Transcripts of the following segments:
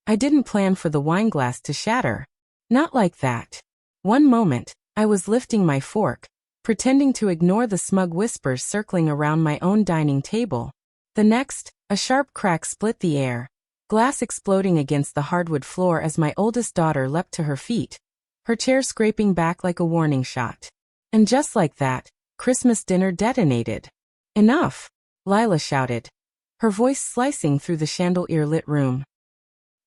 I didn't plan for the wineglass to shatter. Not like that. One moment, I was lifting my fork, pretending to ignore the smug whispers circling around my own dining table. The next, a sharp crack split the air, glass exploding against the hardwood floor as my oldest daughter leapt to her feet, her chair scraping back like a warning shot. And just like that, Christmas dinner detonated. "Enough!" Lila shouted, her voice slicing through the chandelier-lit room.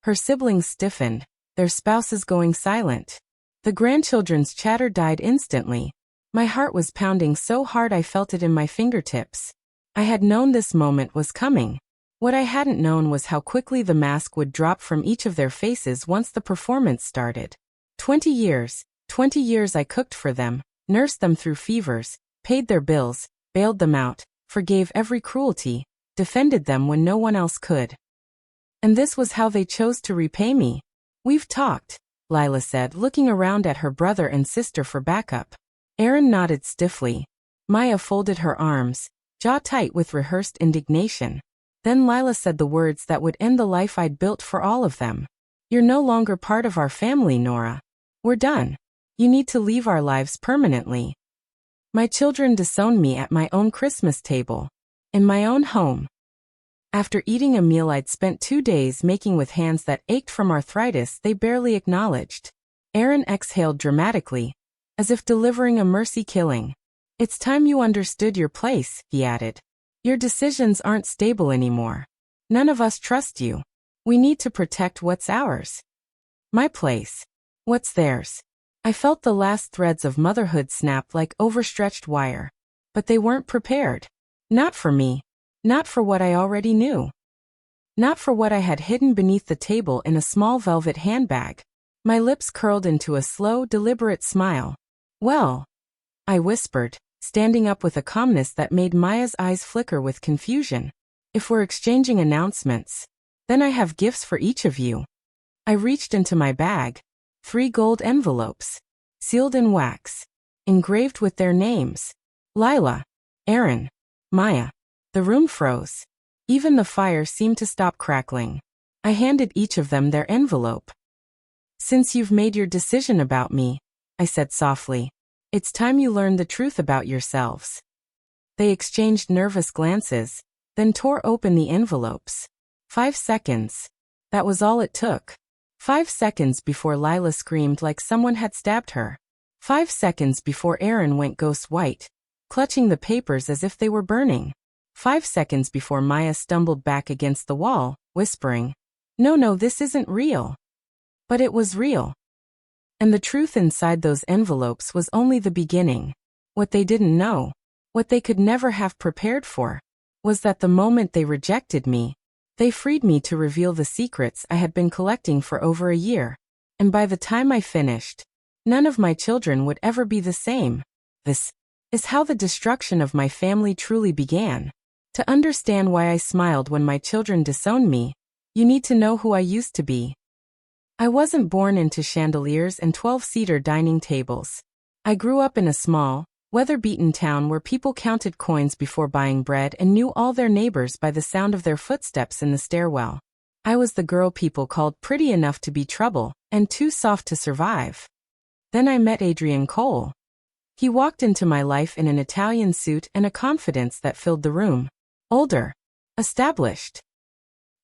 Her siblings stiffened, their spouses going silent. The grandchildren's chatter died instantly. My heart was pounding so hard I felt it in my fingertips. I had known this moment was coming. What I hadn't known was how quickly the mask would drop from each of their faces once the performance started. 20 years I cooked for them, nursed them through fevers, paid their bills, bailed them out, forgave every cruelty, defended them when no one else could. And this was how they chose to repay me. "We've talked," Lila said, looking around at her brother and sister for backup. Aaron nodded stiffly. Maya folded her arms, jaw tight with rehearsed indignation. Then Lila said the words that would end the life I'd built for all of them. "You're no longer part of our family, Nora. We're done. You need to leave our lives permanently." My children disowned me at my own Christmas table. In my own home. After eating a meal I'd spent 2 days making with hands that ached from arthritis they barely acknowledged, Aaron exhaled dramatically, as if delivering a mercy killing. "It's time you understood your place," he added. "Your decisions aren't stable anymore. None of us trust you. We need to protect what's ours." My place. What's theirs? I felt the last threads of motherhood snap like overstretched wire. But they weren't prepared. Not for me. Not for what I already knew. Not for what I had hidden beneath the table in a small velvet handbag. My lips curled into a slow, deliberate smile. "Well," I whispered, standing up with a calmness that made Maya's eyes flicker with confusion. "If we're exchanging announcements, then I have gifts for each of you." I reached into my bag. 3 gold envelopes, sealed in wax, engraved with their names. Lila, Aaron, Maya. The room froze. Even the fire seemed to stop crackling. I handed each of them their envelope. "Since you've made your decision about me," I said softly, "it's time you learned the truth about yourselves." They exchanged nervous glances, then tore open the envelopes. 5 seconds. That was all it took. 5 seconds before Lila screamed like someone had stabbed her. 5 seconds before Aaron went ghost white, clutching the papers as if they were burning. 5 seconds before Maya stumbled back against the wall, whispering, No, this isn't real." But it was real. And the truth inside those envelopes was only the beginning. What they didn't know, what they could never have prepared for, was that the moment they rejected me, they freed me to reveal the secrets I had been collecting for over a year. And by the time I finished, none of my children would ever be the same. This is how the destruction of my family truly began. To understand why I smiled when my children disowned me, you need to know who I used to be. I wasn't born into chandeliers and 12-seater dining tables. I grew up in a small, weather-beaten town where people counted coins before buying bread and knew all their neighbors by the sound of their footsteps in the stairwell. I was the girl people called pretty enough to be trouble and too soft to survive. Then I met Adrian Cole. He walked into my life in an Italian suit and a confidence that filled the room. Older. Established.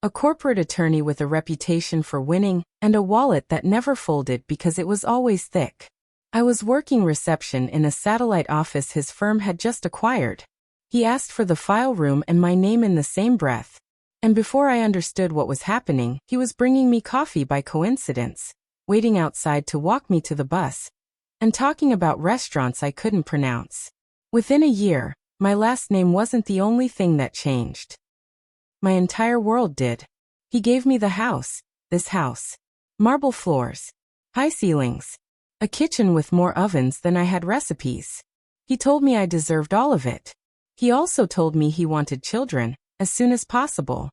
A corporate attorney with a reputation for winning and a wallet that never folded because it was always thick. I was working reception in a satellite office his firm had just acquired. He asked for the file room and my name in the same breath. And before I understood what was happening, he was bringing me coffee by coincidence, waiting outside to walk me to the bus, and talking about restaurants I couldn't pronounce. Within a year, my last name wasn't the only thing that changed. My entire world did. He gave me the house, this house. Marble floors, high ceilings, a kitchen with more ovens than I had recipes. He told me I deserved all of it. He also told me he wanted children, as soon as possible.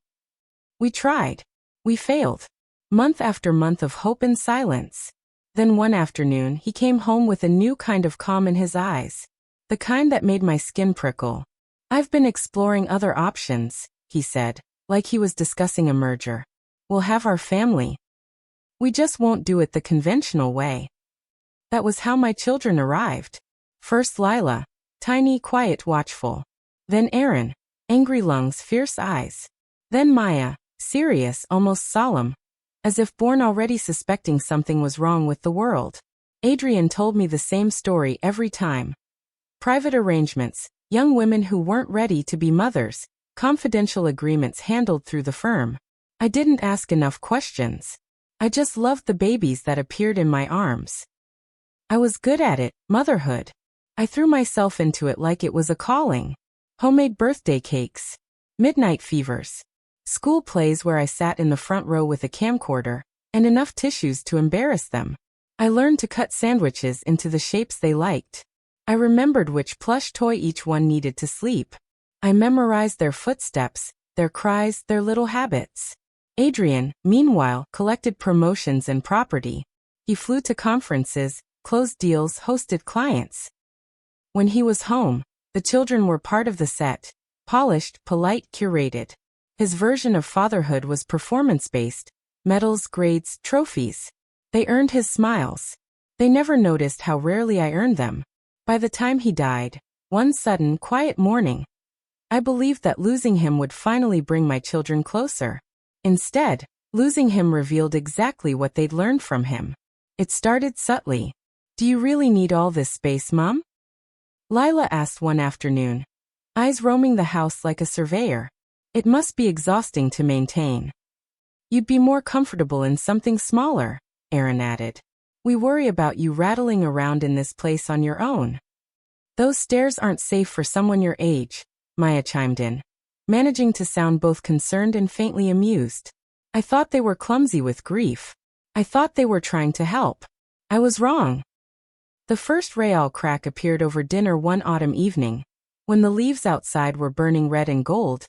We tried. We failed. Month after month of hope and silence. Then one afternoon he came home with a new kind of calm in his eyes. The kind that made my skin prickle. "I've been exploring other options," he said, like he was discussing a merger. "We'll have our family, We just won't do it the conventional way. That was how my children arrived. First Lila, tiny, quiet, watchful. Then Aaron, angry lungs, fierce eyes. Then Maya, serious, almost solemn, as if born already suspecting something was wrong with the world. Adrian told me the same story every time. Private arrangements, young women who weren't ready to be mothers, confidential agreements handled through the firm. I didn't ask enough questions. I just loved the babies that appeared in my arms. I was good at it, motherhood. I threw myself into it like it was a calling. Homemade birthday cakes, midnight fevers, school plays where I sat in the front row with a camcorder, and enough tissues to embarrass them. I learned to cut sandwiches into the shapes they liked. I remembered which plush toy each one needed to sleep. I memorized their footsteps, their cries, their little habits. Adrian, meanwhile, collected promotions and property. He flew to conferences, closed deals, hosted clients. When he was home, the children were part of the set, polished, polite, curated. His version of fatherhood was performance-based, medals, grades, trophies. They earned his smiles. They never noticed how rarely I earned them. By the time he died, one sudden, quiet morning, I believed that losing him would finally bring my children closer. Instead, losing him revealed exactly what they'd learned from him. It started subtly. "Do you really need all this space, Mom?" Lila asked one afternoon, eyes roaming the house like a surveyor. "It must be exhausting to maintain." "You'd be more comfortable in something smaller," Aaron added. "We worry about you rattling around in this place on your own." "Those stairs aren't safe for someone your age," Maya chimed in, managing to sound both concerned and faintly amused. "I thought they were clumsy with grief. I thought they were trying to help. I was wrong." The first Real crack appeared over dinner one autumn evening, when the leaves outside were burning red and gold,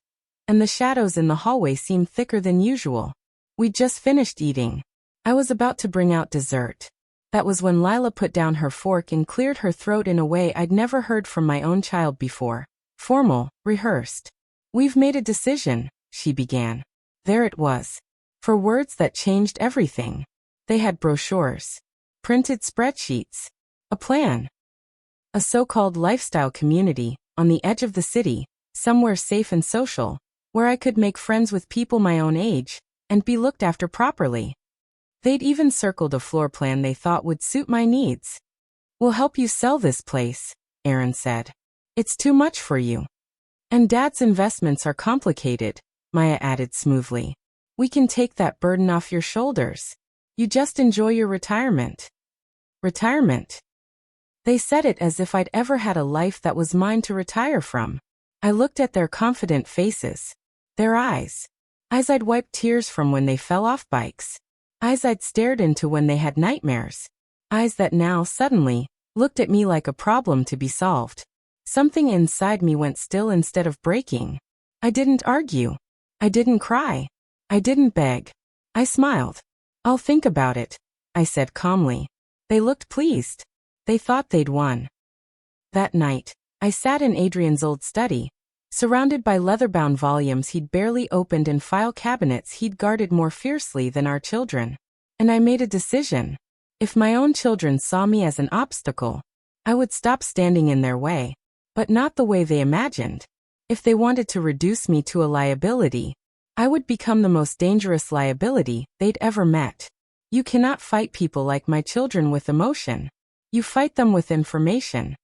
and the shadows in the hallway seemed thicker than usual. We'd just finished eating. I was about to bring out dessert. That was when Lila put down her fork and cleared her throat in a way I'd never heard from my own child before. Formal, rehearsed. "We've made a decision," she began. There it was. For words that changed everything. They had brochures, printed spreadsheets, a plan. A so-called lifestyle community, on the edge of the city, somewhere safe and social, where I could make friends with people my own age, and be looked after properly. They'd even circled a floor plan they thought would suit my needs. "We'll help you sell this place," Aaron said. "It's too much for you." "And Dad's investments are complicated," Maya added smoothly. "We can take that burden off your shoulders. You just enjoy your retirement." Retirement. They said it as if I'd ever had a life that was mine to retire from. I looked at their confident faces. Their eyes. Eyes I'd wiped tears from when they fell off bikes. Eyes I'd stared into when they had nightmares. Eyes that now, suddenly, looked at me like a problem to be solved. Something inside me went still instead of breaking. I didn't argue. I didn't cry. I didn't beg. I smiled. "I'll think about it," I said calmly. They looked pleased. They thought they'd won. That night, I sat in Adrian's old study, surrounded by leather-bound volumes he'd barely opened and file cabinets he'd guarded more fiercely than our children. And I made a decision. If my own children saw me as an obstacle, I would stop standing in their way. But not the way they imagined. If they wanted to reduce me to a liability, I would become the most dangerous liability they'd ever met. You cannot fight people like my children with emotion. You fight them with information.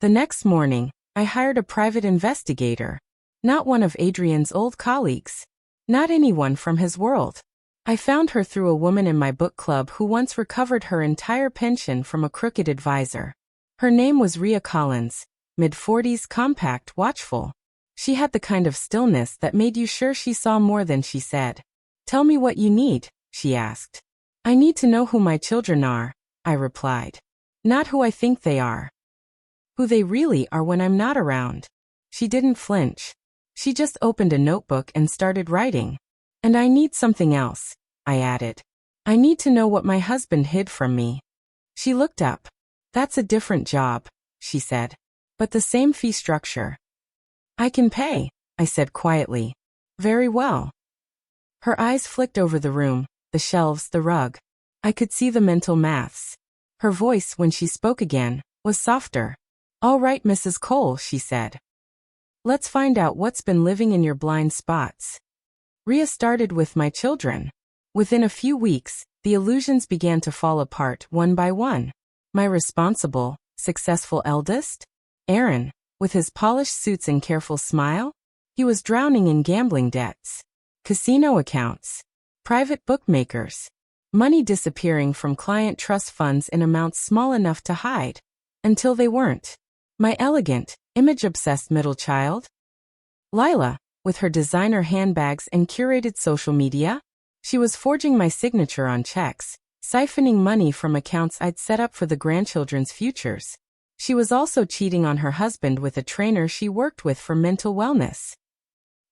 The next morning, I hired a private investigator. Not one of Adrian's old colleagues. Not anyone from his world. I found her through a woman in my book club who once recovered her entire pension from a crooked advisor. Her name was Rhea Collins, mid-40s, compact, watchful. She had the kind of stillness that made you sure she saw more than she said. "Tell me what you need," she asked. "I need to know who my children are," I replied. "Not who I think they are. Who they really are when I'm not around." She didn't flinch. She just opened a notebook and started writing. "And I need something else," I added. "I need to know what my husband hid from me." She looked up. "That's a different job," she said. "But the same fee structure." "I can pay," I said quietly. "Very well." Her eyes flicked over the room, the shelves, the rug. I could see the mental maths. Her voice, when she spoke again, was softer. "All right, Mrs. Cole," she said. "Let's find out what's been living in your blind spots." Ria started with my children. Within a few weeks, the illusions began to fall apart one by one. My responsible, successful eldest? Aaron, with his polished suits and careful smile? He was drowning in gambling debts, casino accounts, private bookmakers, money disappearing from client trust funds in amounts small enough to hide, until they weren't. My elegant, image-obsessed middle child? Lila, with her designer handbags and curated social media? She was forging my signature on checks, siphoning money from accounts I'd set up for the grandchildren's futures. She was also cheating on her husband with a trainer she worked with for mental wellness.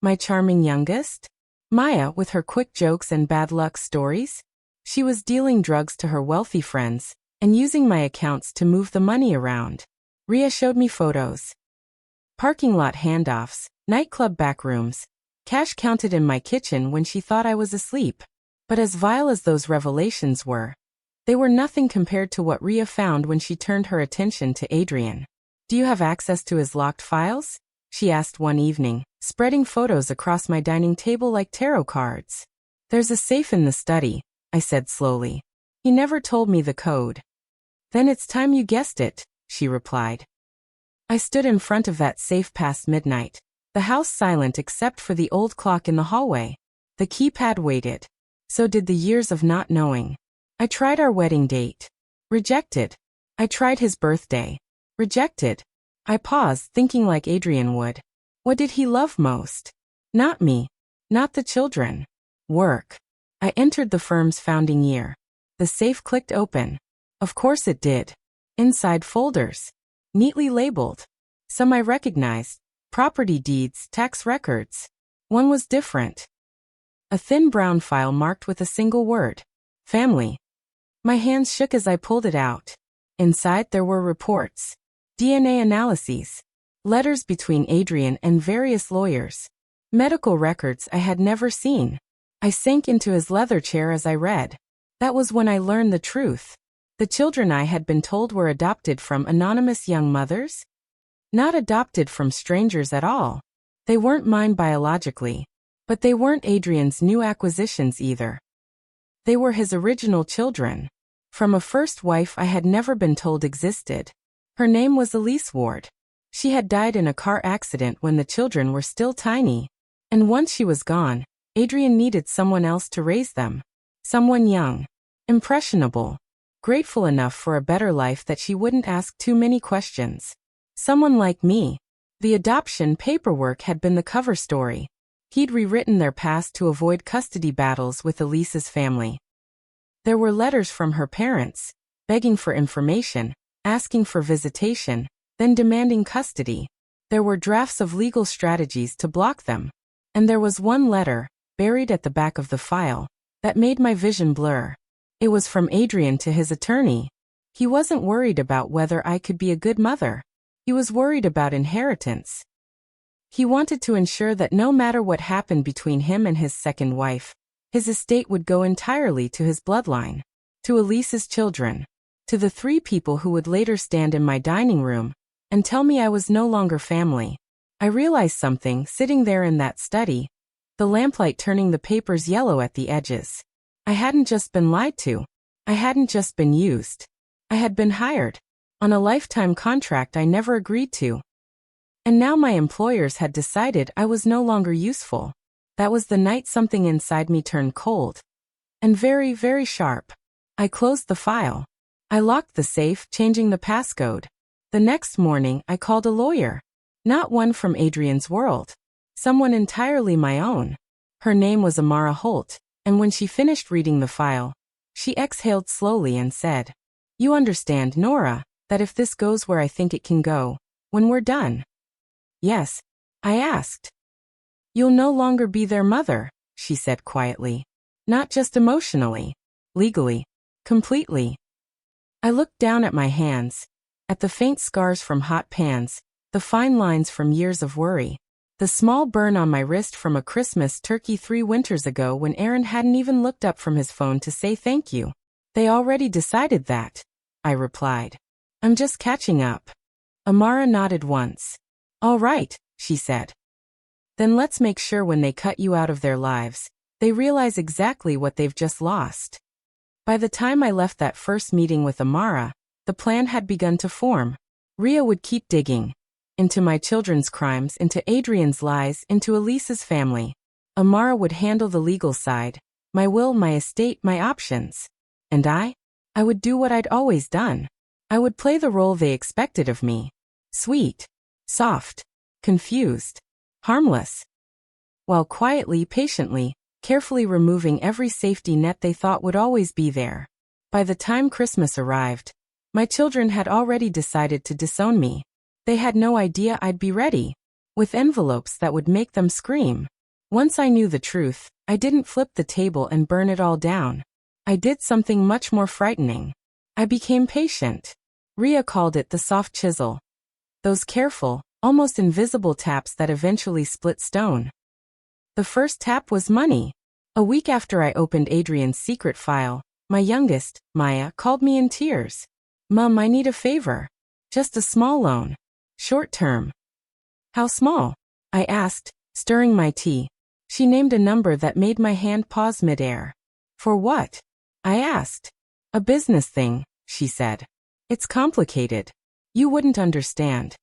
My charming youngest? Maya, with her quick jokes and bad luck stories? She was dealing drugs to her wealthy friends and using my accounts to move the money around. Ria showed me photos. Parking lot handoffs, nightclub backrooms, cash counted in my kitchen when she thought I was asleep. But as vile as those revelations were, they were nothing compared to what Ria found when she turned her attention to Adrian. "Do you have access to his locked files?" she asked one evening, spreading photos across my dining table like tarot cards. "There's a safe in the study," I said slowly. "He never told me the code." "Then it's time you guessed it," she replied. I stood in front of that safe past midnight, the house silent except for the old clock in the hallway. The keypad waited. So did the years of not knowing. I tried our wedding date. Rejected. I tried his birthday. Rejected. I paused, thinking like Adrian would. What did he love most? Not me. Not the children. Work. I entered the firm's founding year. The safe clicked open. Of course it did. Inside folders. Neatly labeled. Some I recognized. Property deeds, tax records. One was different. A thin brown file marked with a single word. Family. My hands shook as I pulled it out. Inside there were reports. DNA analyses. Letters between Adrian and various lawyers. Medical records I had never seen. I sank into his leather chair as I read. That was when I learned the truth. The children I had been told were adopted from anonymous young mothers? Not adopted from strangers at all. They weren't mine biologically. But they weren't Adrian's new acquisitions either. They were his original children. From a first wife I had never been told existed. Her name was Elise Ward. She had died in a car accident when the children were still tiny. And once she was gone, Adrian needed someone else to raise them. Someone young, impressionable, grateful enough for a better life that she wouldn't ask too many questions. Someone like me. The adoption paperwork had been the cover story. He'd rewritten their past to avoid custody battles with Elise's family. There were letters from her parents, begging for information, asking for visitation, then demanding custody. There were drafts of legal strategies to block them. And there was one letter, buried at the back of the file, that made my vision blur. It was from Adrian to his attorney. He wasn't worried about whether I could be a good mother. He was worried about inheritance. He wanted to ensure that no matter what happened between him and his second wife, his estate would go entirely to his bloodline, to Elise's children, to the 3 people who would later stand in my dining room and tell me I was no longer family. I realized something sitting there in that study, the lamplight turning the papers yellow at the edges. I hadn't just been lied to. I hadn't just been used. I had been hired on a lifetime contract I never agreed to. And now my employers had decided I was no longer useful. That was the night something inside me turned cold. And very, very sharp. I closed the file. I locked the safe, changing the passcode. The next morning, I called a lawyer. Not one from Adrian's world. Someone entirely my own. Her name was Amara Holt, and when she finished reading the file, she exhaled slowly and said, "You understand, Nora, that if this goes where I think it can go, when we're done." "Yes," I asked. "You'll no longer be their mother," she said quietly. "Not just emotionally. Legally. Completely." I looked down at my hands, at the faint scars from hot pans, the fine lines from years of worry, the small burn on my wrist from a Christmas turkey 3 winters ago when Aaron hadn't even looked up from his phone to say thank you. They already decided that, I replied. I'm just catching up. Amara nodded once. All right, she said. Then let's make sure when they cut you out of their lives, they realize exactly what they've just lost. By the time I left that first meeting with Amara, the plan had begun to form. Ria would keep digging. Into my children's crimes, into Adrian's lies, into Elisa's family. Amara would handle the legal side, my will, my estate, my options. And I would do what I'd always done. I would play the role they expected of me. Sweet, soft, confused, harmless. While quietly, patiently, carefully removing every safety net they thought would always be there. By the time Christmas arrived, my children had already decided to disown me. They had no idea I'd be ready, with envelopes that would make them scream. Once I knew the truth, I didn't flip the table and burn it all down. I did something much more frightening. I became patient. Ria called it the soft chisel. Those careful, almost invisible taps that eventually split stone. The first tap was money. A week after I opened Adrian's secret file, my youngest, Maya, called me in tears. Mom, I need a favor. Just a small loan. Short term. How small? I asked, stirring my tea. She named a number that made my hand pause midair. For what? I asked. A business thing, she said. It's complicated. You wouldn't understand.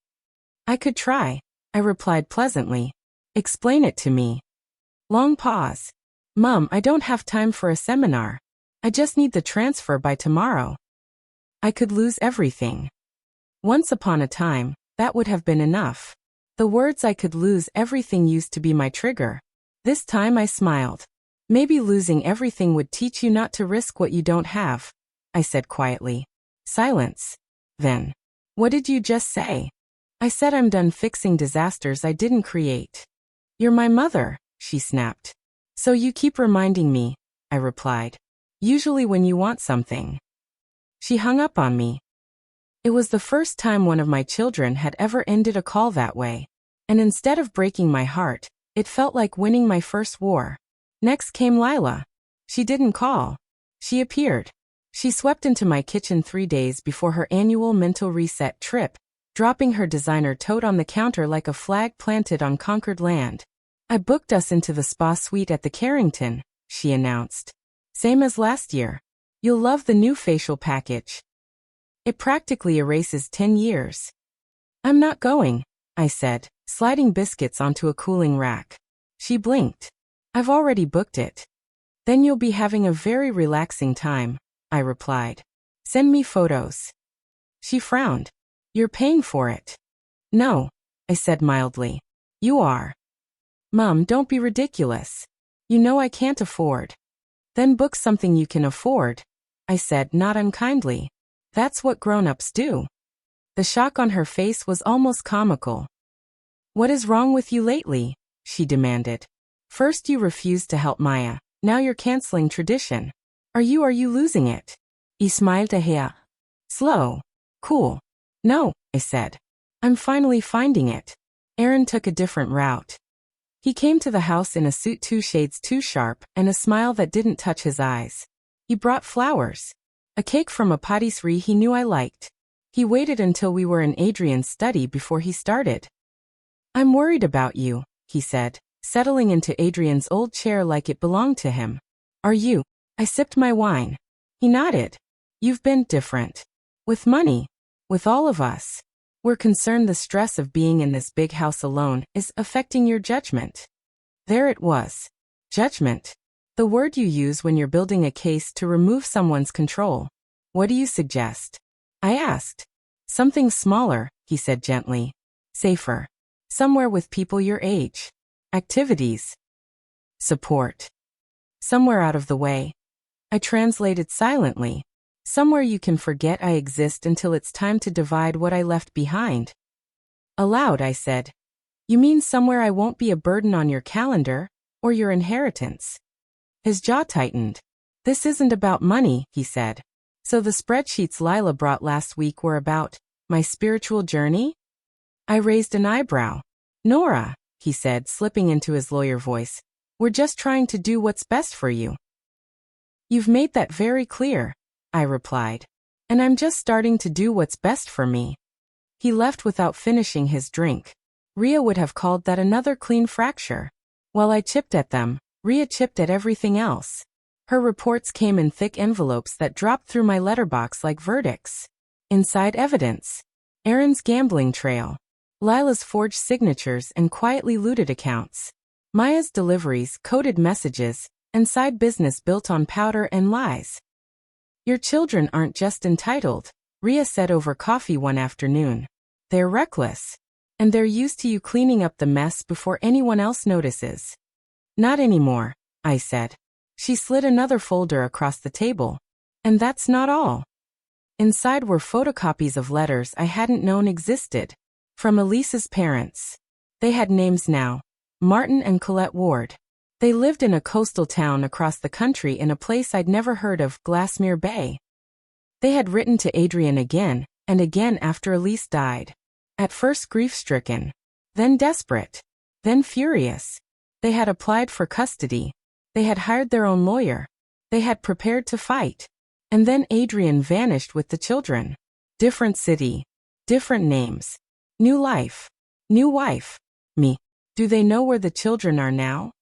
I could try, I replied pleasantly. Explain it to me. Long pause. Mom, I don't have time for a seminar. I just need the transfer by tomorrow. I could lose everything. Once upon a time, that would have been enough. The words "I could lose everything" used to be my trigger. This time I smiled. Maybe losing everything would teach you not to risk what you don't have, I said quietly. Silence. Then, what did you just say? I said I'm done fixing disasters I didn't create. You're my mother, she snapped. So you keep reminding me, I replied. Usually when you want something. She hung up on me. It was the first time one of my children had ever ended a call that way. And instead of breaking my heart, it felt like winning my first war. Next came Lila. She didn't call. She appeared. She swept into my kitchen 3 days before her annual mental reset trip, dropping her designer tote on the counter like a flag planted on conquered land. I booked us into the spa suite at the Carrington, she announced. Same as last year. You'll love the new facial package. It practically erases 10 years. I'm not going, I said, sliding biscuits onto a cooling rack. She blinked. I've already booked it. Then you'll be having a very relaxing time, I replied. Send me photos. She frowned. You're paying for it. No, I said mildly. You are. Mom, don't be ridiculous. You know I can't afford. Then book something you can afford, I said not unkindly. That's what grown-ups do. The shock on her face was almost comical. What is wrong with you lately? She demanded. First you refused to help Maya, now you're canceling tradition. Are you losing it? Ismail Tahia. Slow. Cool. No, I said. I'm finally finding it. Aaron took a different route. He came to the house in a suit 2 shades too sharp and a smile that didn't touch his eyes. He brought flowers. A cake from a patisserie he knew I liked. He waited until we were in Adrian's study before he started. I'm worried about you, he said, settling into Adrian's old chair like it belonged to him. Are you? I sipped my wine. He nodded. You've been different. With money. With all of us. We're concerned the stress of being in this big house alone is affecting your judgment. There it was. Judgment. The word you use when you're building a case to remove someone's control. What do you suggest? I asked. Something smaller, he said gently. Safer. Somewhere with people your age. Activities. Support. Somewhere out of the way. I translated silently. Somewhere you can forget I exist until it's time to divide what I left behind. Aloud I said, you mean somewhere I won't be a burden on your calendar, or your inheritance? His jaw tightened. This isn't about money, he said. So the spreadsheets Lila brought last week were about my spiritual journey? I raised an eyebrow. Nora, he said, slipping into his lawyer voice, we're just trying to do what's best for you. You've made that very clear. I replied. And I'm just starting to do what's best for me. He left without finishing his drink. Rhea would have called that another clean fracture. While I chipped at them, Rhea chipped at everything else. Her reports came in thick envelopes that dropped through my letterbox like verdicts. Inside evidence. Aaron's gambling trail. Lila's forged signatures and quietly looted accounts. Maya's deliveries, coded messages, and side business built on powder and lies. Your children aren't just entitled, Rhea said over coffee one afternoon. They're reckless. And they're used to you cleaning up the mess before anyone else notices. Not anymore, I said. She slid another folder across the table. And that's not all. Inside were photocopies of letters I hadn't known existed. From Elise's parents. They had names now. Martin and Colette Ward. They lived in a coastal town across the country in a place I'd never heard of, Glassmere Bay. They had written to Adrian again and again after Elise died. At first grief-stricken. Then desperate. Then furious. They had applied for custody. They had hired their own lawyer. They had prepared to fight. And then Adrian vanished with the children. Different city. Different names. New life. New wife. Me. Do they know where the children are now?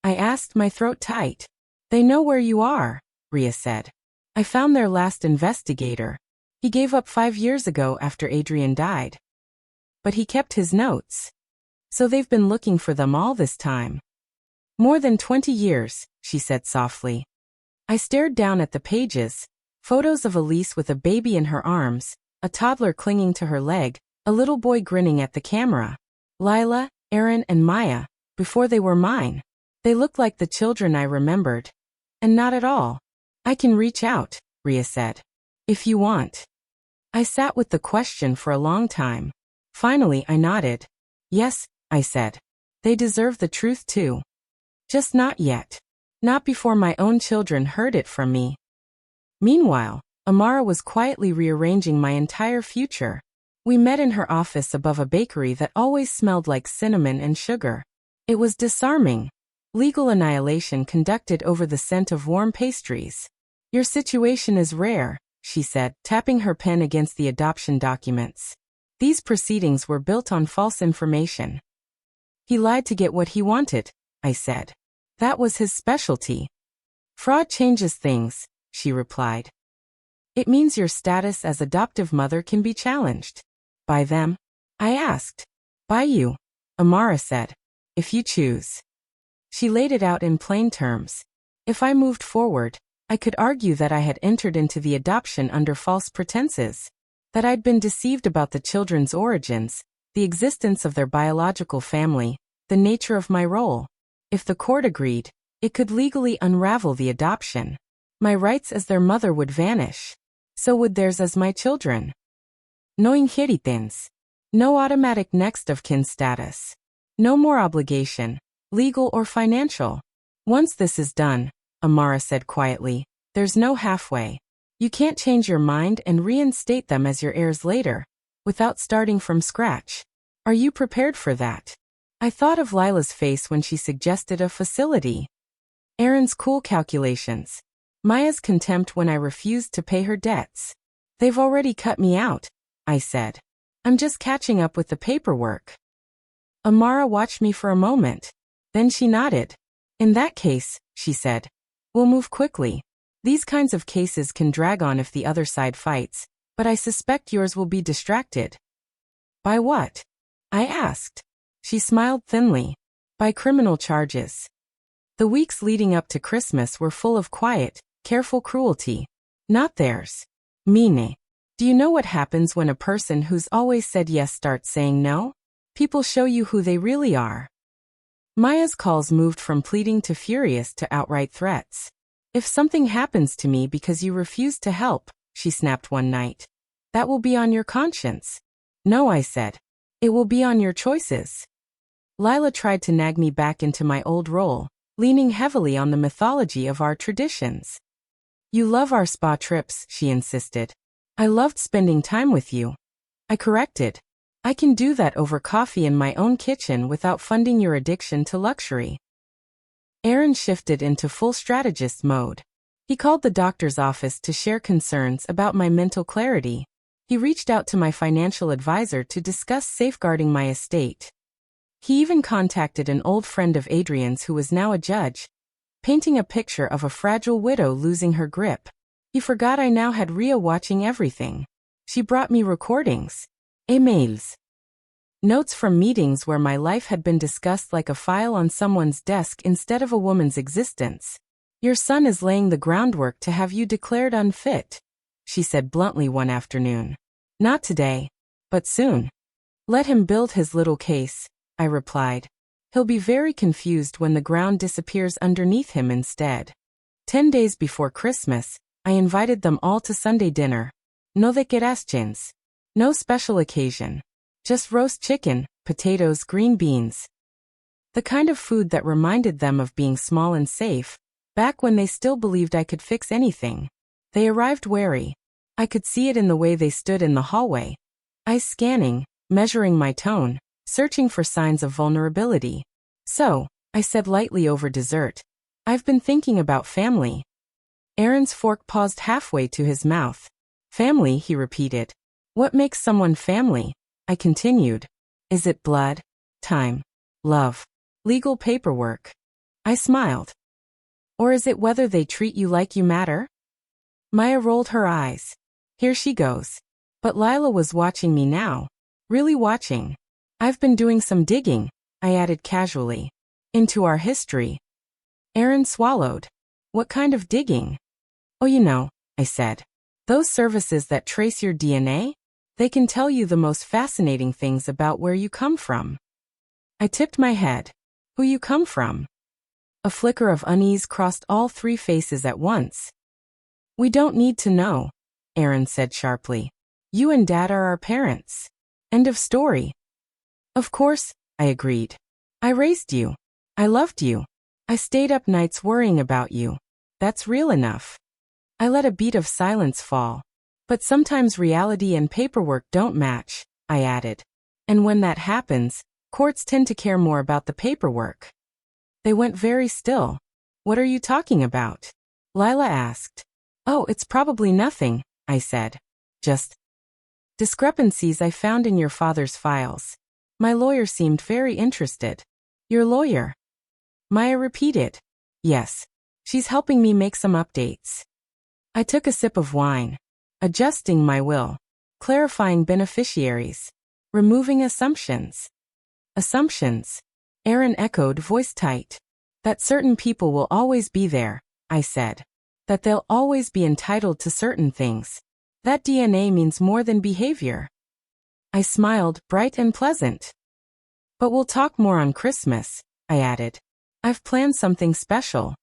I asked, my throat tight. They know where you are, Rhea said. I found their last investigator. He gave up 5 years ago after Adrian died. But he kept his notes. So they've been looking for them all this time. More than 20 years, she said softly. I stared down at the pages. Photos of Elise with a baby in her arms, a toddler clinging to her leg, a little boy grinning at the camera. Lila, Aaron, and Maya, before they were mine. They looked like the children I remembered. And not at all. I can reach out, Rhea said. If you want. I sat with the question for a long time. Finally, I nodded. Yes, I said. They deserve the truth too. Just not yet. Not before my own children heard it from me. Meanwhile, Amara was quietly rearranging my entire future. We met in her office above a bakery that always smelled like cinnamon and sugar. It was disarming. Legal annihilation conducted over the scent of warm pastries. Your situation is rare, she said, tapping her pen against the adoption documents. These proceedings were built on false information. He lied to get what he wanted, I said. That was his specialty. Fraud changes things, she replied. It means your status as adoptive mother can be challenged. By them? I asked. By you, Amara said. If you choose. She laid it out in plain terms. If I moved forward, I could argue that I had entered into the adoption under false pretenses. That I'd been deceived about the children's origins, the existence of their biological family, the nature of my role. If the court agreed, it could legally unravel the adoption. My rights as their mother would vanish. So would theirs as my children. No inheritance. No automatic next of kin status. No more obligation, legal or financial. Once this is done, Amara said quietly, there's no halfway. You can't change your mind and reinstate them as your heirs later, without starting from scratch. Are you prepared for that? I thought of Lila's face when she suggested a facility. Aaron's cool calculations. Maya's contempt when I refused to pay her debts. They've already cut me out, I said. I'm just catching up with the paperwork. Amara watched me for a moment. Then she nodded. In that case, she said, we'll move quickly. These kinds of cases can drag on if the other side fights, but I suspect yours will be distracted. By what? I asked. She smiled thinly. By criminal charges. The weeks leading up to Christmas were full of quiet, careful cruelty. Not theirs. Mine. Do you know what happens when a person who's always said yes starts saying no? People show you who they really are. Maya's calls moved from pleading to furious to outright threats. If something happens to me because you refuse to help, she snapped one night, that will be on your conscience. No, I said. It will be on your choices. Lila tried to nag me back into my old role, leaning heavily on the mythology of our traditions. You love our spa trips, she insisted. I loved spending time with you. I corrected. I can do that over coffee in my own kitchen without funding your addiction to luxury. Aaron shifted into full strategist mode. He called the doctor's office to share concerns about my mental clarity. He reached out to my financial advisor to discuss safeguarding my estate. He even contacted an old friend of Adrian's who was now a judge, painting a picture of a fragile widow losing her grip. He forgot I now had Ria watching everything. She brought me recordings, emails, notes from meetings where my life had been discussed like a file on someone's desk instead of a woman's existence. Your son is laying the groundwork to have you declared unfit, she said bluntly one afternoon. Not today, but soon. Let him build his little case, I replied. He'll be very confused when the ground disappears underneath him instead. 10 days before Christmas, I invited them all to Sunday dinner. No decorations. No special occasion. Just roast chicken, potatoes, green beans. The kind of food that reminded them of being small and safe, back when they still believed I could fix anything. They arrived wary. I could see it in the way they stood in the hallway, eyes scanning, measuring my tone, searching for signs of vulnerability. So, I said lightly over dessert, I've been thinking about family. Aaron's fork paused halfway to his mouth. Family, he repeated. What makes someone family? I continued. Is it blood, time, love, legal paperwork? I smiled. Or is it whether they treat you like you matter? Maya rolled her eyes. Here she goes. But Lila was watching me now. Really watching. I've been doing some digging, I added casually. Into our history. Aaron swallowed. What kind of digging? Oh, you know, I said. Those services that trace your DNA? They can tell you the most fascinating things about where you come from. I tipped my head. Who you come from? A flicker of unease crossed all three faces at once. We don't need to know, Aaron said sharply. You and Dad are our parents. End of story. Of course, I agreed. I raised you. I loved you. I stayed up nights worrying about you. That's real enough. I let a beat of silence fall. But sometimes reality and paperwork don't match, I added. And when that happens, courts tend to care more about the paperwork. They went very still. What are you talking about? Lila asked. Oh, it's probably nothing, I said. Just discrepancies I found in your father's files. My lawyer seemed very interested. Your lawyer? Maya repeated. Yes. She's helping me make some updates. I took a sip of wine. Adjusting my will. Clarifying beneficiaries. Removing assumptions. Assumptions. Aaron echoed, voice tight. That certain people will always be there, I said. That they'll always be entitled to certain things. That DNA means more than behavior. I smiled, bright and pleasant. But we'll talk more on Christmas, I added. I've planned something special.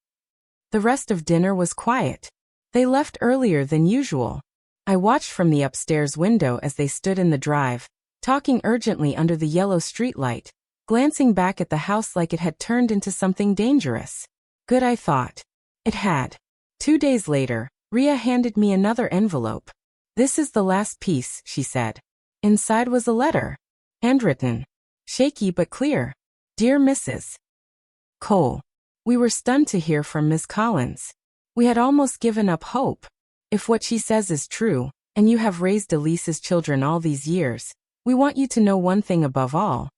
The rest of dinner was quiet. They left earlier than usual. I watched from the upstairs window as they stood in the drive, talking urgently under the yellow streetlight, glancing back at the house like it had turned into something dangerous. Good, I thought. It had. 2 days later, Ria handed me another envelope. This is the last piece, she said. Inside was a letter. Handwritten. Shaky but clear. Dear Mrs. Cole. We were stunned to hear from Miss Collins. We had almost given up hope. If what she says is true, and you have raised Elise's children all these years, we want you to know one thing above all.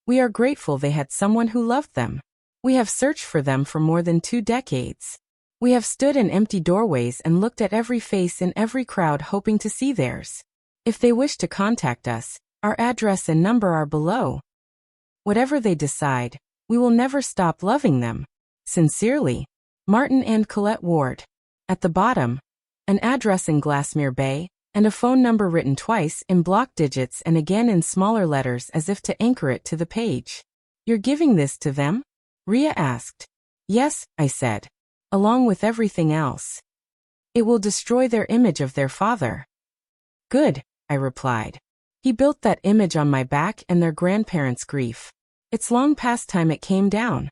We are grateful they had someone who loved them. We have searched for them for more than 2 decades. We have stood in empty doorways and looked at every face in every crowd hoping to see theirs. If they wish to contact us, our address and number are below. Whatever they decide, we will never stop loving them. Sincerely, Martin and Colette Ward. At the bottom, an address in Glassmere Bay, and a phone number written twice in block digits and again in smaller letters as if to anchor it to the page. You're giving this to them? Ria asked. Yes, I said. Along with everything else. It will destroy their image of their father. Good, I replied. He built that image on my back and their grandparents' grief. It's long past time it came down.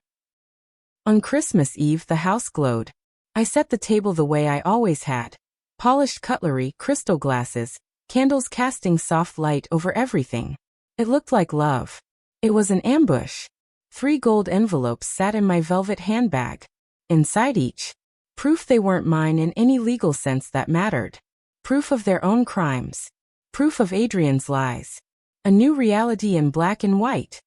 On Christmas Eve the house glowed. I set the table the way I always had. Polished cutlery, crystal glasses, candles casting soft light over everything. It looked like love. It was an ambush. 3 gold envelopes sat in my velvet handbag. Inside each, Proof they weren't mine in any legal sense that mattered. Proof of their own crimes. Proof of Adrian's lies. A new reality in black and white.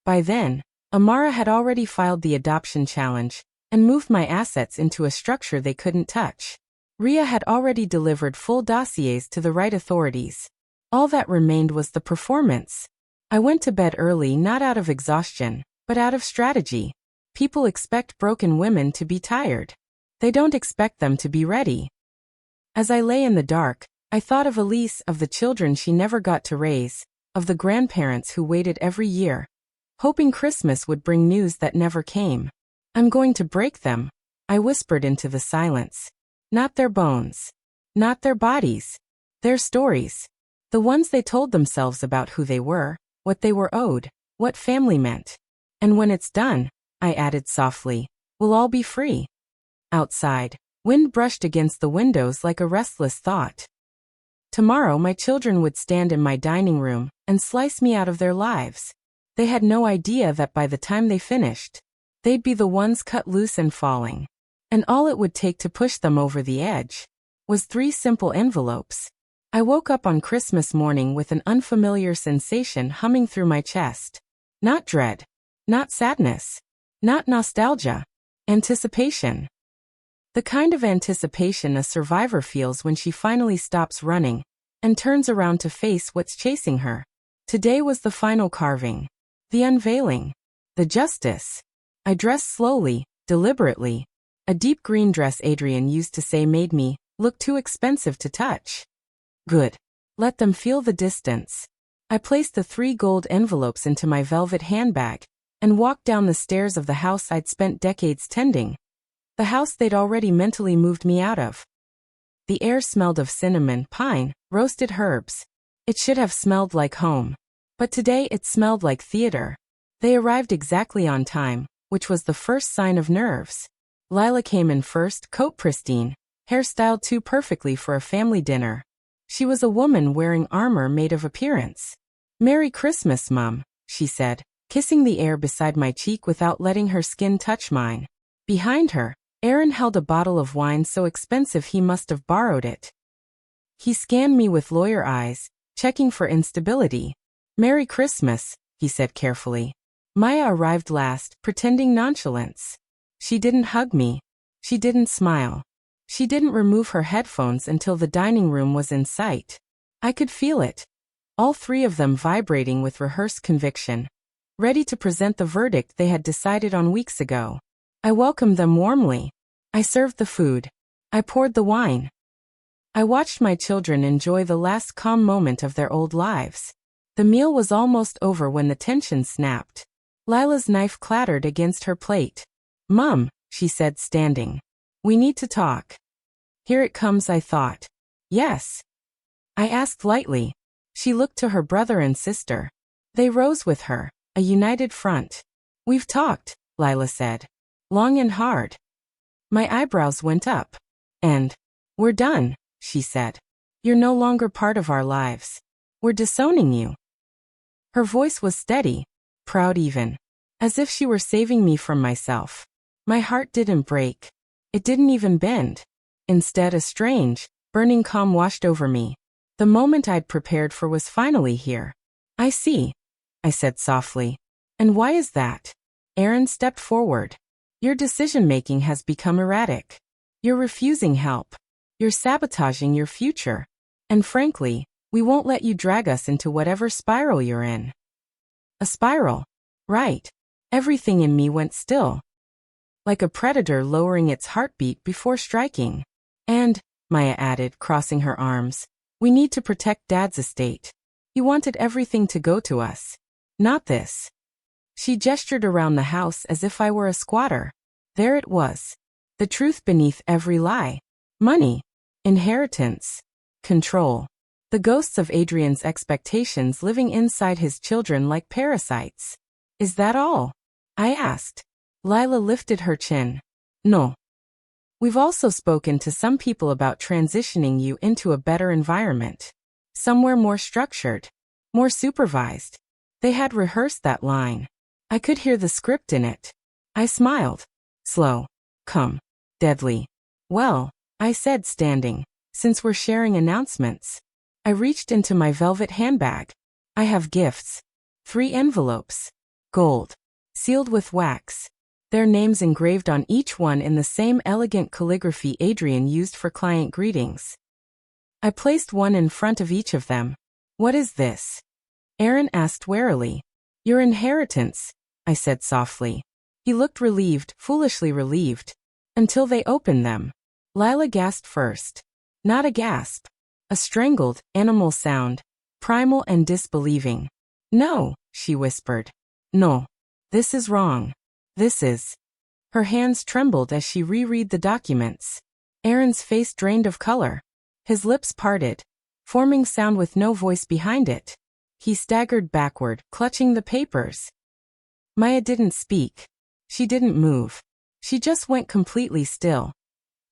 By then, Amara had already filed the adoption challenge and moved my assets into a structure they couldn't touch. Ria had already delivered full dossiers to the right authorities. All that remained was the performance. I went to bed early not out of exhaustion, but out of strategy. People expect broken women to be tired. They don't expect them to be ready. As I lay in the dark, I thought of Elise, of the children she never got to raise, of the grandparents who waited every year, hoping Christmas would bring news that never came. I'm going to break them, I whispered into the silence. Not their bones. Not their bodies. Their stories. The ones they told themselves about who they were, what they were owed, what family meant. And when it's done, I added softly, we'll all be free. Outside, wind brushed against the windows like a restless thought. Tomorrow my children would stand in my dining room and slice me out of their lives. They had no idea that by the time they finished, they'd be the ones cut loose and falling. And all it would take to push them over the edge was 3 simple envelopes. I woke up on Christmas morning with an unfamiliar sensation humming through my chest. Not dread. Not sadness. Not nostalgia. Anticipation. The kind of anticipation a survivor feels when she finally stops running and turns around to face what's chasing her. Today was the final carving. The unveiling. The justice. I dressed slowly, deliberately. A deep green dress Adrian used to say made me look too expensive to touch. Good. Let them feel the distance. I placed the 3 gold envelopes into my velvet handbag and walked down the stairs of the house I'd spent decades tending. The house they'd already mentally moved me out of. The air smelled of cinnamon, pine, roasted herbs. It should have smelled like home. But today it smelled like theater. They arrived exactly on time, which was the first sign of nerves. Lila came in first, coat pristine, hair styled too perfectly for a family dinner. She was a woman wearing armor made of appearance. "Merry Christmas, Mum," she said, kissing the air beside my cheek without letting her skin touch mine. Behind her, Aaron held a bottle of wine so expensive he must have borrowed it. He scanned me with lawyer eyes, checking for instability. "Merry Christmas," he said carefully. Maya arrived last, pretending nonchalance. She didn't hug me. She didn't smile. She didn't remove her headphones until the dining room was in sight. I could feel it. All 3 of them vibrating with rehearsed conviction, ready to present the verdict they had decided on weeks ago. I welcomed them warmly. I served the food. I poured the wine. I watched my children enjoy the last calm moment of their old lives. The meal was almost over when the tension snapped. Lila's knife clattered against her plate. "Mum," she said, standing. "We need to talk." Here it comes, I thought. "Yes?" I asked lightly. She looked to her brother and sister. They rose with her, a united front. "We've talked," Lila said. "Long and hard." My eyebrows went up. "And we're done," she said. "You're no longer part of our lives. We're disowning you." Her voice was steady, proud even, as if she were saving me from myself. My heart didn't break. It didn't even bend. Instead, a strange, burning calm washed over me. The moment I'd prepared for was finally here. "I see," I said softly. "And why is that?" Aaron stepped forward. "Your decision-making has become erratic. You're refusing help. You're sabotaging your future. And frankly, we won't let you drag us into whatever spiral you're in." A spiral. Right. Everything in me went still. Like a predator lowering its heartbeat before striking. "And," Maya added, crossing her arms, "we need to protect Dad's estate. He wanted everything to go to us. Not this." She gestured around the house as if I were a squatter. There it was. The truth beneath every lie. Money. Inheritance. Control. The ghosts of Adrian's expectations living inside his children like parasites. "Is that all?" I asked. Lila lifted her chin. "No. We've also spoken to some people about transitioning you into a better environment. Somewhere more structured. More supervised." They had rehearsed that line. I could hear the script in it. I smiled. "Slow. Come. Deadly. Well, I said, standing, since we're sharing announcements. I reached into my velvet handbag. I have gifts. 3 envelopes. Gold. Sealed with wax. Their names engraved on each one in the same elegant calligraphy Adrian used for client greetings. I placed one in front of each of them. What is this? Aaron asked warily. Your inheritance, I said softly. He looked relieved, foolishly relieved. Until they opened them. Lila gasped first. Not a gasp. A strangled, animal sound. Primal and disbelieving. No, she whispered. No. This is wrong. This is. Her hands trembled as she reread the documents. Aaron's face drained of color. His lips parted, forming sound with no voice behind it. He staggered backward, clutching the papers. Maya didn't speak. She didn't move. She just went completely still.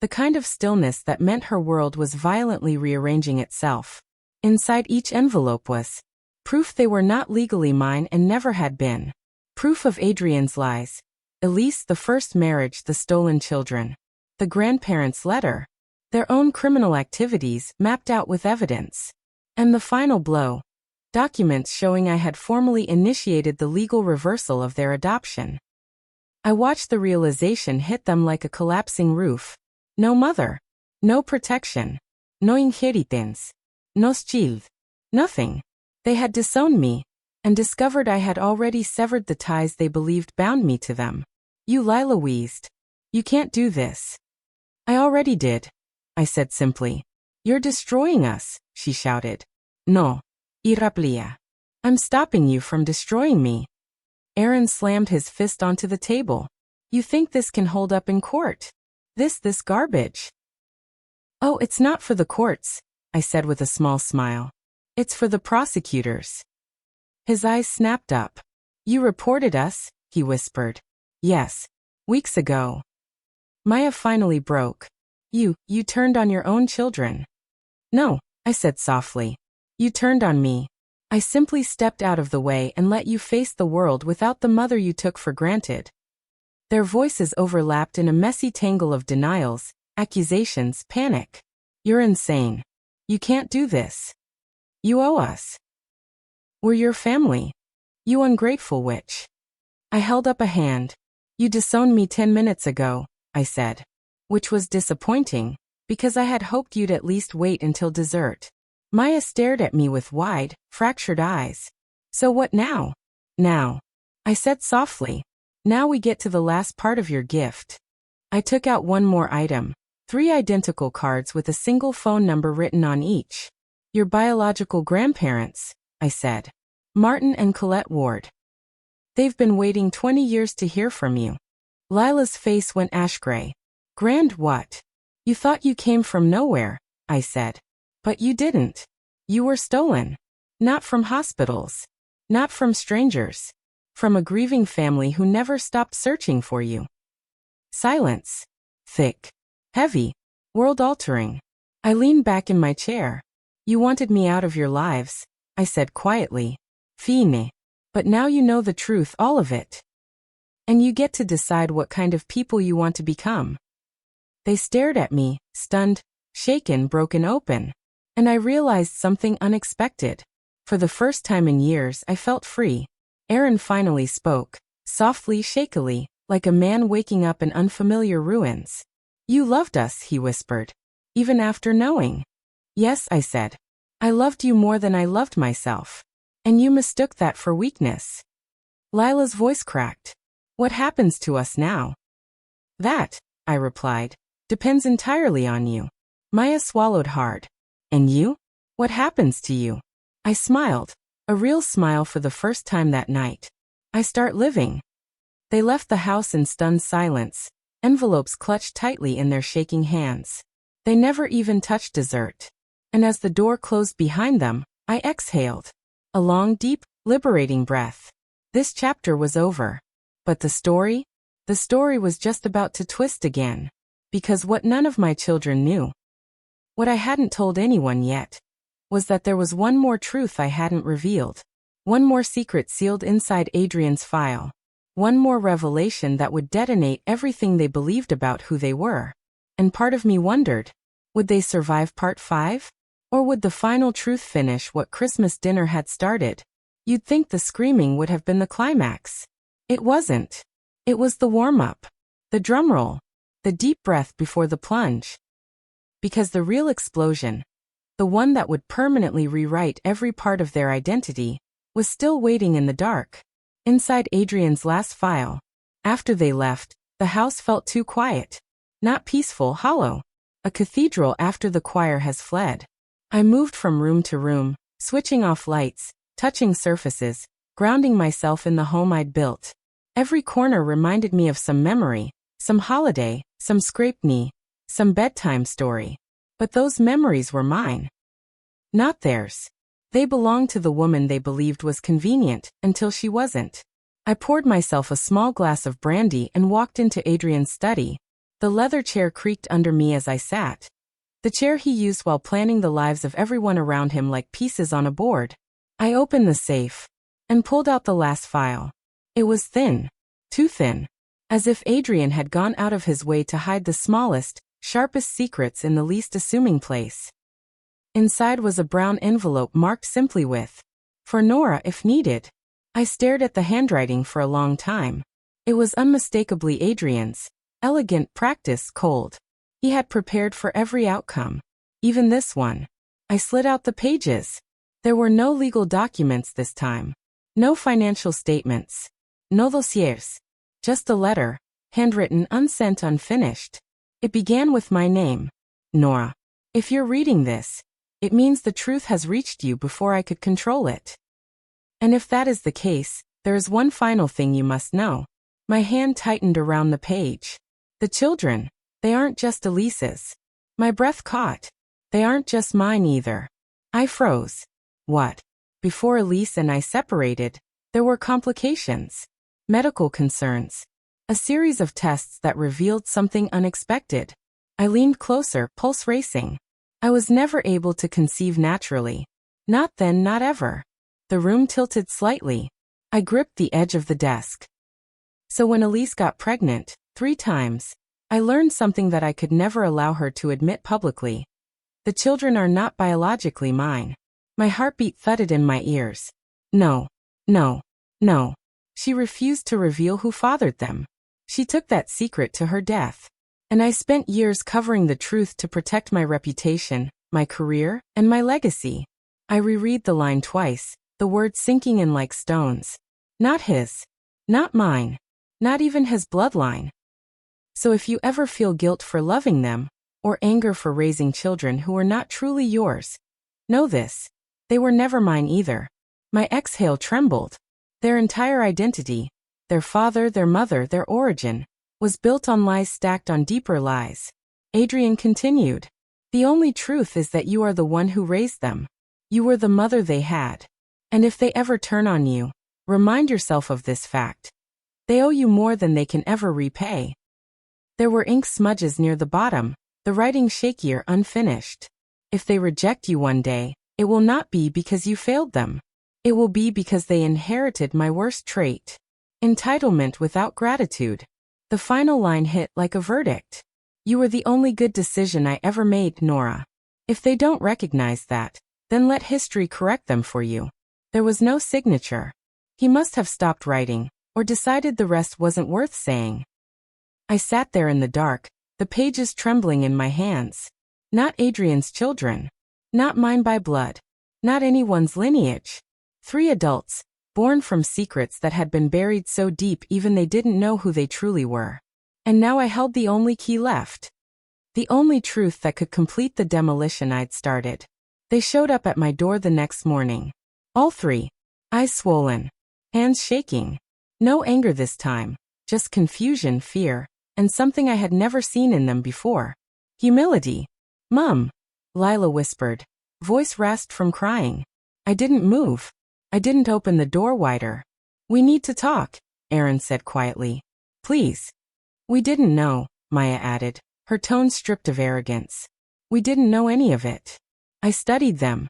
The kind of stillness that meant her world was violently rearranging itself. Inside each envelope was proof they were not legally mine and never had been. Proof of Adrian's lies. Elise, the first marriage, the stolen children. The grandparents' letter. Their own criminal activities mapped out with evidence. And the final blow. Documents showing I had formally initiated the legal reversal of their adoption. I watched the realization hit them like a collapsing roof. No mother. No protection. No inheritance. No shield. Nothing. They had disowned me, and discovered I had already severed the ties they believed bound me to them. You Lila wheezed. You can't do this. I already did, I said simply. You're destroying us, she shouted. No. Iraplia. I'm stopping you from destroying me. Aaron slammed his fist onto the table. You think this can hold up in court? This garbage. Oh, it's not for the courts, I said with a small smile. It's for the prosecutors. His eyes snapped up. You reported us, he whispered. Yes. Weeks ago. Maya finally broke. You turned on your own children. No, I said softly. You turned on me. I simply stepped out of the way and let you face the world without the mother you took for granted. Their voices overlapped in a messy tangle of denials, accusations, panic. You're insane. You can't do this. You owe us. We're your family. You ungrateful witch. I held up a hand. You disowned me 10 minutes ago, I said. Which was disappointing, because I had hoped you'd at least wait until dessert. Maya stared at me with wide, fractured eyes. So what now? Now. I said softly. Now we get to the last part of your gift. I took out one more item. 3 identical cards with a single phone number written on each. Your biological grandparents, I said. Martin and Colette Ward. They've been waiting 20 years to hear from you. Lila's face went ash-gray. Grand what? You thought you came from nowhere, I said. But you didn't. You were stolen. Not from hospitals. Not from strangers. From a grieving family who never stopped searching for you. Silence. Thick. Heavy. World-altering. I leaned back in my chair. You wanted me out of your lives, I said quietly. Fine. But now you know the truth, all of it. And you get to decide what kind of people you want to become. They stared at me, stunned, shaken, broken open. And I realized something unexpected. For the first time in years, I felt free. Aaron finally spoke, softly, shakily, like a man waking up in unfamiliar ruins. You loved us, he whispered. Even after knowing. Yes, I said. I loved you more than I loved myself. And you mistook that for weakness. Lila's voice cracked. What happens to us now? That, I replied, depends entirely on you. Maya swallowed hard. And you? What happens to you? I smiled. A real smile for the first time that night. I start living. They left the house in stunned silence, envelopes clutched tightly in their shaking hands. They never even touched dessert. And as the door closed behind them, I exhaled. A long, deep, liberating breath. This chapter was over. But the story? The story was just about to twist again. Because what none of my children knew, what I hadn't told anyone yet, was that there was one more truth I hadn't revealed. One more secret sealed inside Adrian's file. One more revelation that would detonate everything they believed about who they were. And part of me wondered, would they survive part 5? Or would the final truth finish what Christmas dinner had started? You'd think the screaming would have been the climax. It wasn't. It was the warm-up, the drumroll, the deep breath before the plunge. Because the real explosion, the one that would permanently rewrite every part of their identity, was still waiting in the dark. Inside Adrian's last file. After they left, the house felt too quiet. Not peaceful, hollow. A cathedral after the choir has fled. I moved from room to room, switching off lights, touching surfaces, grounding myself in the home I'd built. Every corner reminded me of some memory, some holiday, some scraped knee, some bedtime story. But those memories were mine. Not theirs. They belonged to the woman they believed was convenient, until she wasn't. I poured myself a small glass of brandy and walked into Adrian's study. The leather chair creaked under me as I sat. The chair he used while planning the lives of everyone around him like pieces on a board. I opened the safe and pulled out the last file. It was thin. Too thin. As if Adrian had gone out of his way to hide the smallest, sharpest secrets in the least assuming place. Inside was a brown envelope marked simply with, "For Nora if needed." I stared at the handwriting for a long time. It was unmistakably Adrian's. Elegant, practiced, cold. He had prepared for every outcome. Even this one. I slid out the pages. There were no legal documents this time. No financial statements. No dossiers. Just a letter. Handwritten, unsent, unfinished. It began with my name. Nora. If you're reading this, it means the truth has reached you before I could control it. And if that is the case, there is one final thing you must know. My hand tightened around the page. The children, they aren't just Elise's. My breath caught. They aren't just mine either. I froze. What? Before Elise and I separated, there were complications. Medical concerns. A series of tests that revealed something unexpected. I leaned closer, pulse racing. I was never able to conceive naturally. Not then, not ever. The room tilted slightly. I gripped the edge of the desk. So when Elise got pregnant, 3 times, I learned something that I could never allow her to admit publicly. The children are not biologically mine. My heartbeat thudded in my ears. No, no, no. She refused to reveal who fathered them. She took that secret to her death. And I spent years covering the truth to protect my reputation, my career, and my legacy. I reread the line twice, the words sinking in like stones. Not his. Not mine. Not even his bloodline. So if you ever feel guilt for loving them, or anger for raising children who were not truly yours, know this. They were never mine either. My exhale trembled. Their entire identity, their father, their mother, their origin, was built on lies stacked on deeper lies. Adrian continued. The only truth is that you are the one who raised them. You were the mother they had. And if they ever turn on you, remind yourself of this fact. They owe you more than they can ever repay. There were ink smudges near the bottom, the writing shakier, unfinished. If they reject you one day, it will not be because you failed them. It will be because they inherited my worst trait. Entitlement without gratitude. The final line hit like a verdict. You were the only good decision I ever made, Nora. If they don't recognize that, then let history correct them for you. There was no signature. He must have stopped writing, or decided the rest wasn't worth saying. I sat there in the dark, the pages trembling in my hands. Not Adrian's children. Not mine by blood. Not anyone's lineage. 3 adults, born from secrets that had been buried so deep even they didn't know who they truly were. And now I held the only key left. The only truth that could complete the demolition I'd started. They showed up at my door the next morning. All 3. Eyes swollen. Hands shaking. No anger this time. Just confusion, fear, and something I had never seen in them before. Humility. Mum, Lila whispered. Voice rasped from crying. I didn't move. I didn't open the door wider. We need to talk, Erin said quietly. Please. We didn't know, Maya added, her tone stripped of arrogance. We didn't know any of it. I studied them.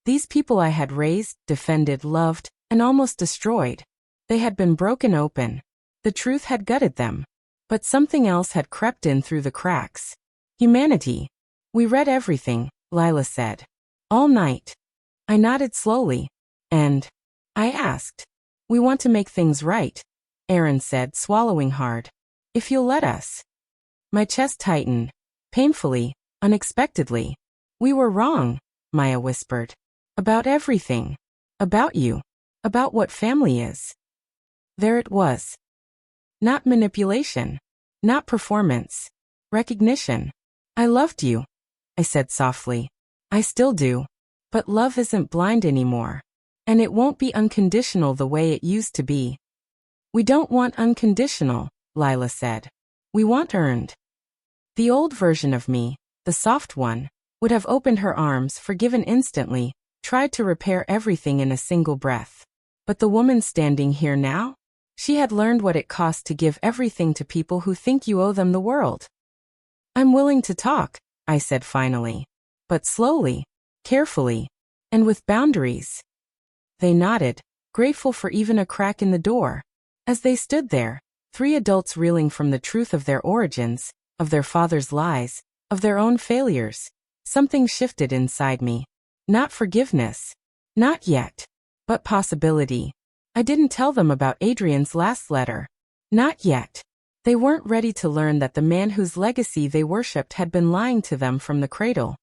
These people I had raised, defended, loved, and almost destroyed. They had been broken open. The truth had gutted them. But something else had crept in through the cracks. Humanity. We read everything, Lila said. All night. I nodded slowly. And I asked. We want to make things right, Aaron said, swallowing hard. If you'll let us. My chest tightened. Painfully, unexpectedly. We were wrong, Maya whispered. About everything. About you. About what family is. There it was. Not manipulation. Not performance. Recognition. I loved you, I said softly. I still do. But love isn't blind anymore. And it won't be unconditional the way it used to be. We don't want unconditional, Lila said. We want earned. The old version of me, the soft one, would have opened her arms, forgiven instantly, tried to repair everything in a single breath. But the woman standing here now? She had learned what it cost to give everything to people who think you owe them the world. I'm willing to talk, I said finally. But slowly, carefully, and with boundaries. They nodded, grateful for even a crack in the door. As they stood there, 3 adults reeling from the truth of their origins, of their father's lies, of their own failures, something shifted inside me. Not forgiveness. Not yet. But possibility. I didn't tell them about Adrian's last letter. Not yet. They weren't ready to learn that the man whose legacy they worshipped had been lying to them from the cradle.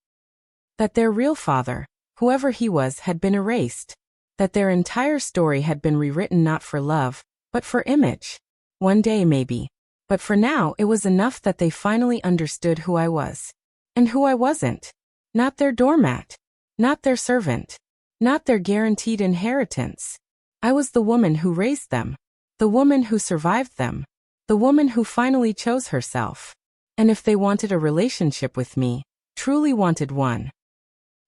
That their real father, whoever he was, had been erased. That their entire story had been rewritten not for love, but for image. One day maybe. But for now it was enough that they finally understood who I was. And who I wasn't. Not their doormat. Not their servant. Not their guaranteed inheritance. I was the woman who raised them. The woman who survived them. The woman who finally chose herself. And if they wanted a relationship with me, truly wanted one,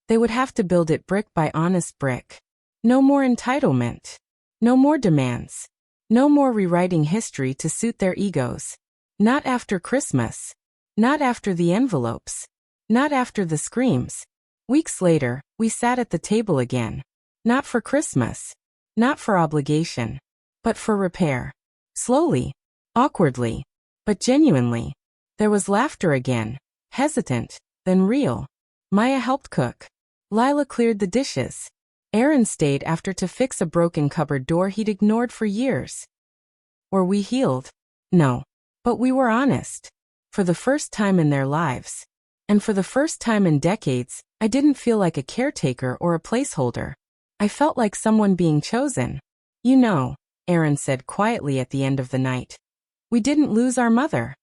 they would have to build it brick by honest brick. No more entitlement. No more demands. No more rewriting history to suit their egos. Not after Christmas. Not after the envelopes. Not after the screams. Weeks later, we sat at the table again. Not for Christmas. Not for obligation. But for repair. Slowly. Awkwardly. But genuinely. There was laughter again. Hesitant. Then real. Maya helped cook. Lila cleared the dishes. Aaron stayed after to fix a broken cupboard door he'd ignored for years. Were we healed? No. But we were honest. For the first time in their lives. And for the first time in decades, I didn't feel like a caretaker or a placeholder. I felt like someone being chosen. You know, Aaron said quietly at the end of the night. We didn't lose our mother.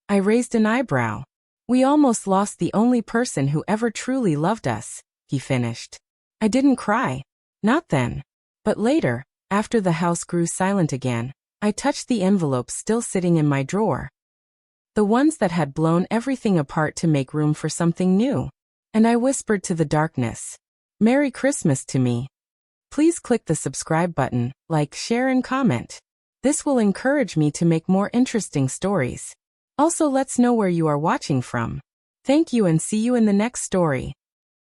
I raised an eyebrow. We almost lost the only person who ever truly loved us, he finished. I didn't cry. Not then. But later, after the house grew silent again, I touched the envelopes still sitting in my drawer. The ones that had blown everything apart to make room for something new. And I whispered to the darkness, Merry Christmas to me. Please click the subscribe button, like, share and comment. This will encourage me to make more interesting stories. Also, let's know where you are watching from. Thank you and see you in the next story.